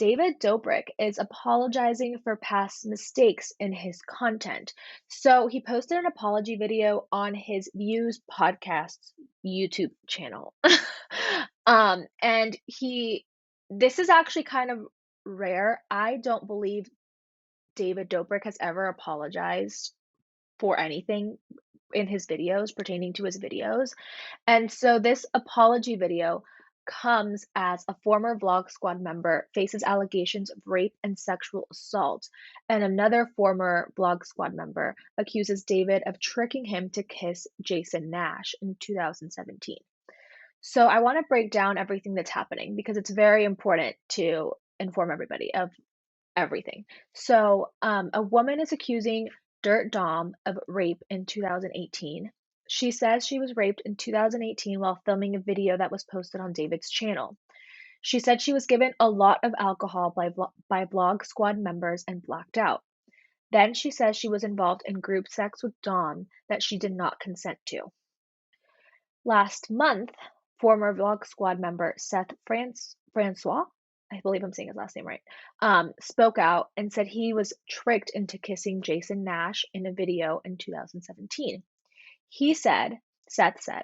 David Dobrik is apologizing for past mistakes in his content. So he posted an apology video on his Views podcast's YouTube channel. And this is actually kind of rare. I don't believe David Dobrik has ever apologized for anything in his videos, pertaining to his videos. And so this apology video comes as a former Vlog Squad member faces allegations of rape and sexual assault, and another former Vlog Squad member accuses David of tricking him to kiss Jason Nash in 2017. So I want to break down everything that's happening because it's very important to inform everybody of everything. So, a woman is accusing Dirt Dom of rape in 2018. She says she was raped in 2018 while filming a video that was posted on David's channel. She said she was given a lot of alcohol by Blog Squad members and blacked out. Then she says she was involved in group sex with Dom that she did not consent to. Last month, former Vlog Squad member Francois, I believe I'm saying his last name right, spoke out and said he was tricked into kissing Jason Nash in a video in 2017. Seth said,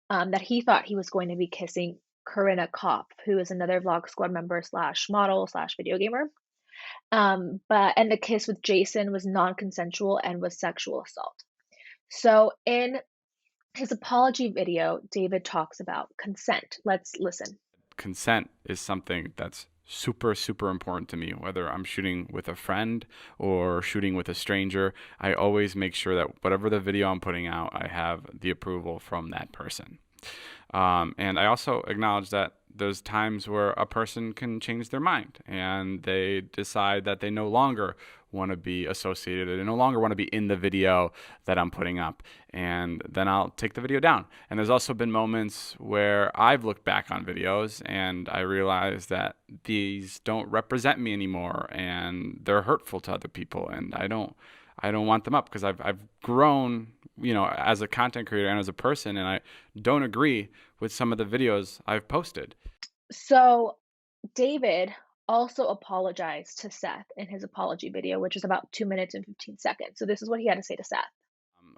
that he thought he was going to be kissing Corinna Kopf, who is another Vlog Squad member slash model slash video gamer. And the kiss with Jason was non-consensual and was sexual assault. So in his apology video, David talks about consent. Let's listen. Consent is something that's super, super important to me. Whether I'm shooting with a friend or shooting with a stranger, I always make sure that whatever the video I'm putting out, I have the approval from that person. And I also acknowledge that there's times where a person can change their mind and they decide that they no longer want to be associated, they no longer want to be in the video that I'm putting up, and then I'll take the video down. And there's also been moments where I've looked back on videos and I realize that these don't represent me anymore and they're hurtful to other people, and I don't want them up because I've grown, as a content creator and as a person, and I don't agree with some of the videos I've posted. So David also apologized to Seth in his apology video, which is about 2 minutes and 15 seconds. So this is what he had to say to Seth.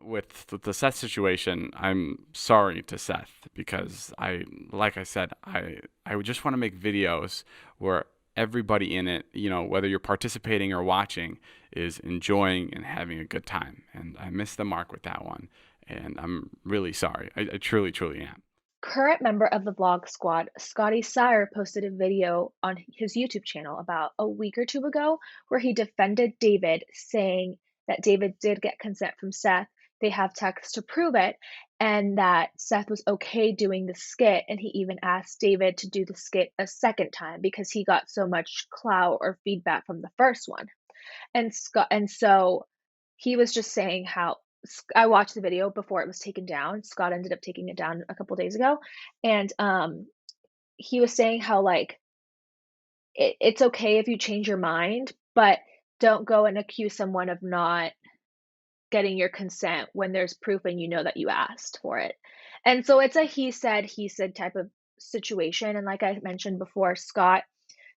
With the Seth situation, I'm sorry to Seth because like I said, I would just want to make videos where everybody in it, whether you're participating or watching, is enjoying and having a good time. And I missed the mark with that one. And I'm really sorry. I truly, truly am. Current member of the Vlog Squad, Scotty Sire, posted a video on his YouTube channel about a week or two ago where he defended David, saying that David did get consent from Seth. They have text to prove it, and that Seth was okay doing the skit. And he even asked David to do the skit a second time because he got so much clout or feedback from the first one. And so he was just saying how I watched the video before it was taken down. Scott ended up taking it down a couple days ago, and he was saying how it's okay if you change your mind, but don't go and accuse someone of not getting your consent when there's proof and you know that you asked for it. And so it's a he said type of situation. And like I mentioned before, Scott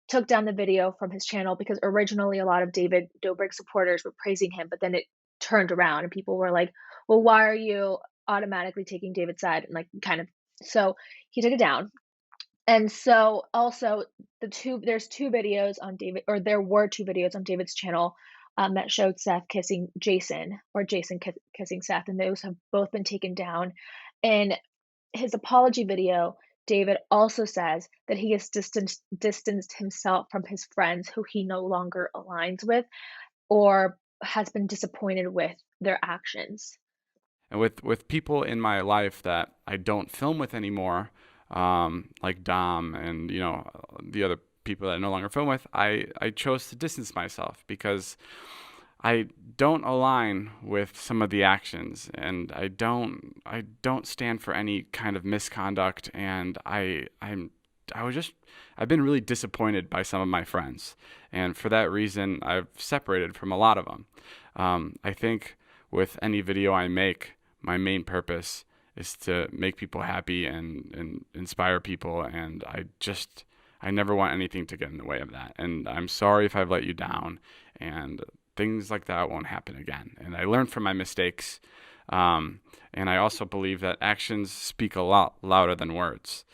took down the video from his channel because originally a lot of David Dobrik supporters were praising him, but then it turned around and people were like, well, why are you automatically taking David's side? And so he took it down. And so also there's two videos on David, or there were two videos on David's channel that showed Seth kissing Jason, or Jason kissing Seth, and those have both been taken down. In his apology video, David also says that he has distanced himself from his friends who he no longer aligns with or has been disappointed with their actions. And with people in my life that I don't film with anymore, like Dom and the other people that I no longer film with, I chose to distance myself because I don't align with some of the actions, and I don't stand for any kind of misconduct, and I've been really disappointed by some of my friends, and for that reason I've separated from a lot of them. I think with any video I make, my main purpose is to make people happy and inspire people, and I never want anything to get in the way of that. And I'm sorry if I've let you down. And things like that won't happen again. And I learned from my mistakes. Um, and I also believe that actions speak a lot louder than words.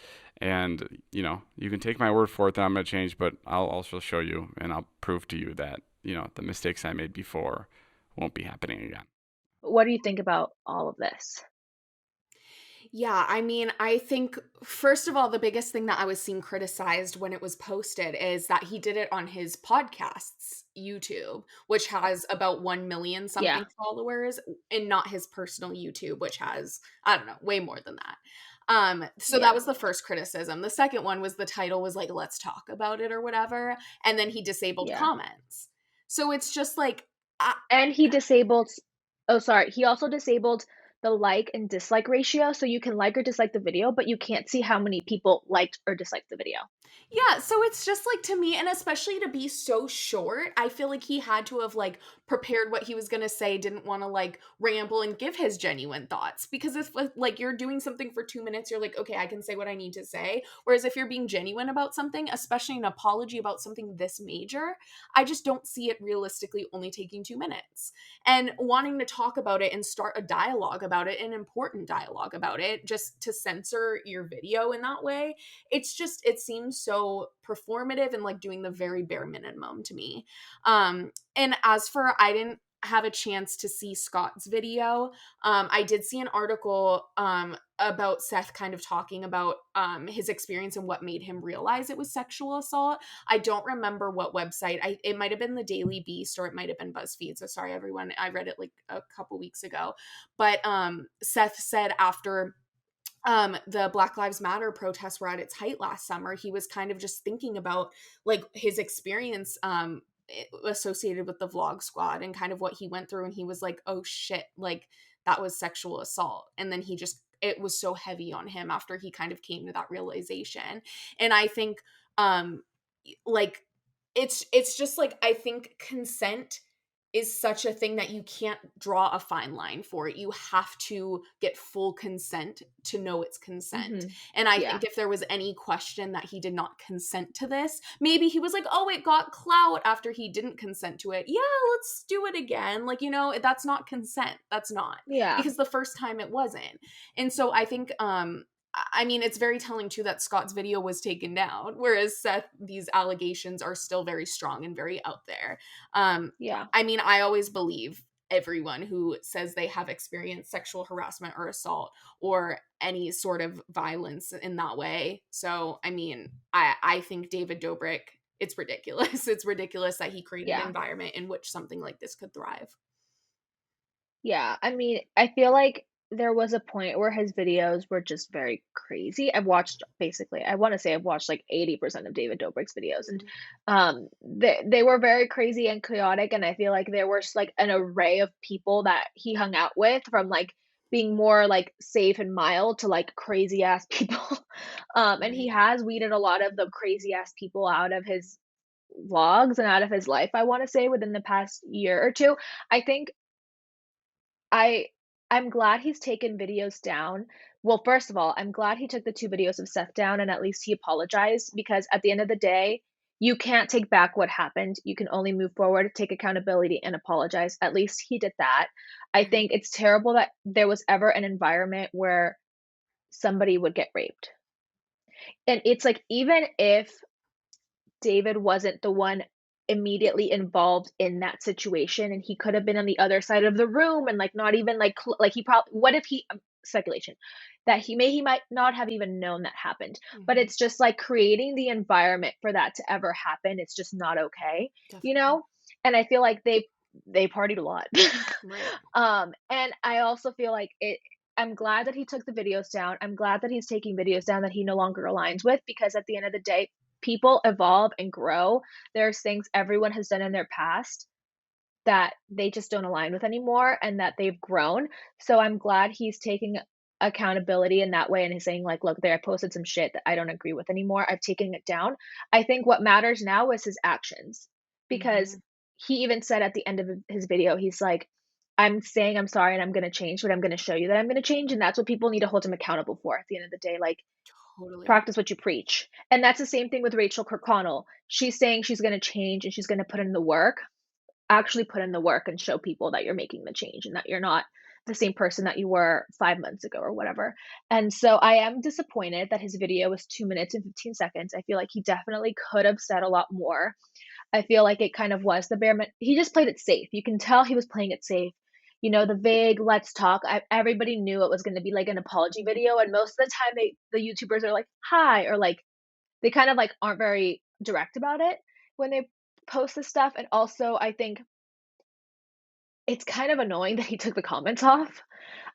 And, you can take my word for it that I'm going to change, but I'll also show you and I'll prove to you that, the mistakes I made before won't be happening again. What do you think about all of this? Yeah, I mean, I think first of all, the biggest thing that I was seeing criticized when it was posted is that he did it on his podcast's YouTube, which has about 1 million Yeah, something followers, and not his personal YouTube, which has, I don't know, way more than that. So that yeah, was the first criticism. The second one was the title was like, let's talk about it or whatever. And then he disabled yeah. comments. So it's just like, I, And he disabled oh, sorry, he also disabled the like and dislike ratio, so you can like or dislike the video, but you can't see how many people liked or disliked the video. yeah, so it's just like to me, and especially to be so short, I feel like he had to have like prepared what he was gonna say, didn't want to like ramble and give his genuine thoughts. Because if like you're doing something for 2 minutes, you're like, okay, I can say what I need to say. Whereas if you're being genuine about something, especially an apology about something this major, I just don't see it realistically only taking 2 minutes. And wanting to talk about it and start a dialogue about it, an important dialogue about it, just to censor your video in that way, it's just it seems so performative and like doing the very bare minimum to me. And as for I didn't have a chance to see Scott's video. I did see an article about Seth kind of talking about his experience and what made him realize it was sexual assault. I don't remember what website. It might have been the Daily Beast or it might have been BuzzFeed. So sorry, everyone. I read it like a couple weeks ago. But Seth said after the Black Lives Matter protests were at its height last summer, he was kind of just thinking about like his experience associated with the vlog squad and kind of what he went through, and he was like, oh shit, like that was sexual assault. And then he just it was so heavy on him after he kind of came to that realization. And I think like it's just like I think consent is such a thing that you can't draw a fine line for it. You have to get full consent to know it's consent. Mhm. And I Yeah, think if there was any question that he did not consent to this, maybe he was like, oh, it got clout after he didn't consent to it. Yeah, let's do it again. Like, that's not consent. That's not. yeah, Because the first time it wasn't. And so I think I mean, it's very telling too that Scott's video was taken down, whereas Seth, these allegations are still very strong and very out there. Um, yeah, I mean, I always believe everyone who says they have experienced sexual harassment or assault or any sort of violence in that way. So, I mean, I think David Dobrik, it's ridiculous. It's ridiculous that he created an yeah. environment in which something like this could thrive. Yeah, I mean, I feel like there was a point where his videos were just very crazy. I've watched basically, I want to say I've watched like 80% of David Dobrik's videos, and Mhm. they were very crazy and chaotic, and I feel like there was like an array of people that he hung out with, from like being more like safe and mild to like crazy ass people. And he Right. has weeded a lot of the crazy ass people out of his vlogs and out of his life, I want to say, within the past year or two. I think I I'm glad he's taken videos down. Well, first of all, I'm glad he took the 2 videos of Seth down, and at least he apologized, because at the end of the day, you can't take back what happened. You can only move forward, take accountability, and apologize. At least he did that. I Right. think it's terrible that there was ever an environment where somebody would get raped. And it's like, even if David wasn't the one immediately involved in that situation, and he could have been on the other side of the room and like not even like like he probably, what if he, speculation, that he might not have even known that happened. But Mhm. it's just like creating the environment for that to ever happen. It's just not okay, you Definitely. know? And I feel like they partied a lot. Right. And I also feel like I'm glad that he took the videos down. I'm glad that he's taking videos down that he no longer aligns with, because at the end of the day, people evolve and grow. There's things everyone has done in their past that they just don't align with anymore, and that they've grown. So I'm glad he's taking accountability in that way, and he's saying like, look, there, I posted some shit that I don't agree with anymore. I've taken it down. I think what matters now is his actions, because Mhm. he even said at the end of his video, he's like, I'm saying I'm sorry and I'm going to change, but I'm going to show you that I'm going to change. And that's what people need to hold him accountable for at the end of the day. Like, Totally. practice what you preach. And that's the same thing with Rachel Kirkconnell. She's saying she's going to change and she's going to put in the work. Actually put in the work and show people that you're making the change and that you're not the same person that you were 5 months ago or whatever. And so I am disappointed that his video was 2 minutes and 15 seconds. I feel like he definitely could have said a lot more. I feel like it kind of was the he just played it safe. You can tell he was playing it safe. The vague "let's talk." Everybody knew it was going to be like an apology video, and most of the time, the YouTubers are like "hi" or like they kind of like aren't very direct about it when they post this stuff. And also, I think it's kind of annoying that he took the comments off.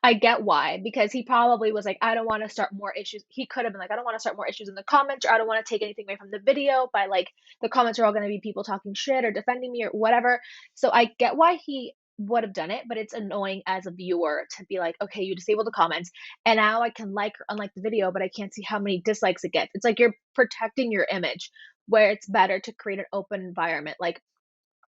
I get why, because he probably was like, I don't want to start more issues. He could have been like, I don't want to start more issues in the comments, or I don't want to take anything away from the video by like the comments are all going to be people talking shit or defending me or whatever. So I get why he would have done it, but it's annoying as a viewer to be like, okay, you disabled the comments and now I can like or unlike the video, but I can't see how many dislikes it gets. It's like you're protecting your image where it's better to create an open environment. Like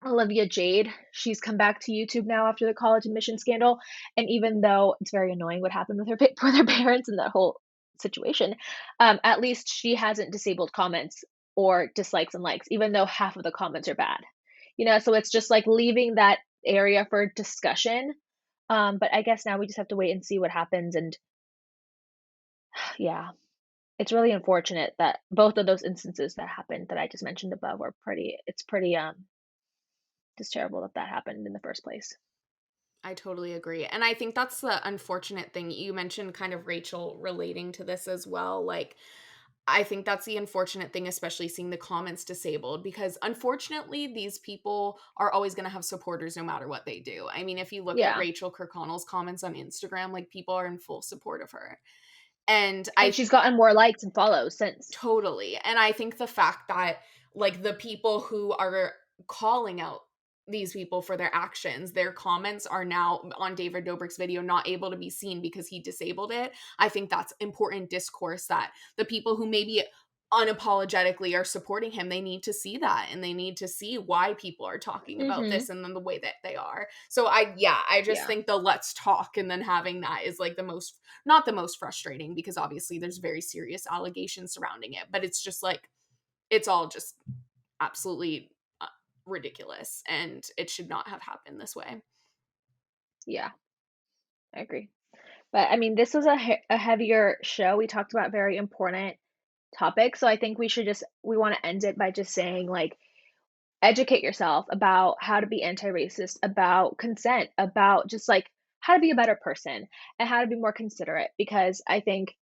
Olivia Jade, she's come back to YouTube now after the college admission scandal, and even though it's very annoying what happened with her with her parents and that whole situation, at least she hasn't disabled comments or dislikes and likes, even though half of the comments are bad. So it's just like leaving that area for discussion. But I guess now we just have to wait and see what happens. And yeah, it's really unfortunate that both of those instances that happened that I just mentioned above were pretty just terrible that that happened in the first place. I totally agree. And I think that's the unfortunate thing. You mentioned kind of Rachel relating to this as well. Like, I think that's the unfortunate thing, especially seeing the comments disabled, because unfortunately, these people are always going to have supporters no matter what they do. I mean, if you look at Yeah. Rachel Kirkconnell's comments on Instagram, like people are in full support of her. And And she's gotten more likes and follows since. totally. And I think the fact that like the people who are calling out these people for their actions, their comments are now on David Dobrik's video not able to be seen because he disabled it. I think that's important discourse that the people who maybe unapologetically are supporting him, they need to see that and they need to see why people are talking about Mhm. this and then the way that they are. So I just Yeah. think the let's talk and then having that is like the most, not the most frustrating, because obviously there's very serious allegations surrounding it, but it's just like it's all just absolutely ridiculous and it should not have happened this way. Yeah, I agree. But I mean, this was a heavier show. We talked about very important topics, so I think we want to end it by just saying like educate yourself about how to be anti-racist, about consent, about just like how to be a better person and how to be more considerate because I think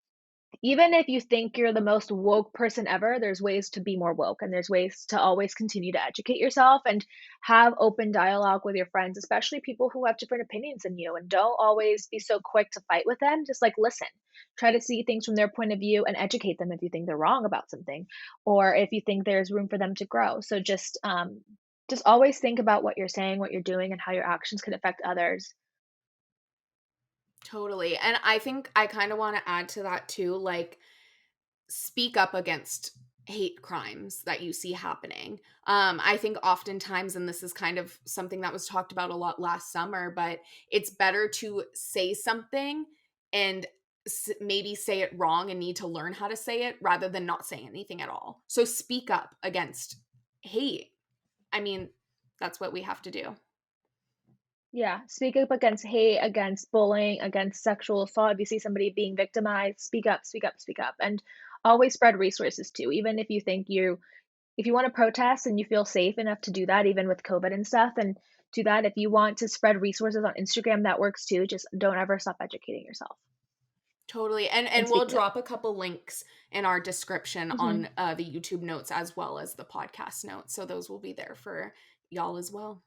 even if you think you're the most woke person ever, there's ways to be more woke and there's ways to always continue to educate yourself and have open dialogue with your friends, especially people who have different opinions than you. And don't always be so quick to fight with them. Just like listen, try to see things from their point of view and educate them if you think they're wrong about something or if you think there's room for them to grow. So just always think about what you're saying, what you're doing, and how your actions can affect others. Totally. And I think I kind of want to add to that too, like speak up against hate crimes that you see happening. I think oftentimes, and this is kind of something that was talked about a lot last summer, but it's better to say something and maybe say it wrong and need to learn how to say it rather than not say anything at all. So speak up against hate. I mean, that's what we have to do. Yeah, speak up against hate, against bullying, against sexual assault. If you see somebody being victimized, speak up, speak up, speak up. And always spread resources too. Even if you if you want to protest and you feel safe enough to do that, even with COVID and stuff, and do that. If you want to spread resources on Instagram, that works too. Just don't ever stop educating yourself Totally. and And we'll speaking up. drop a couple links in our description Hmm. on the YouTube notes as well as the podcast notes. So those will be there for y'all as well.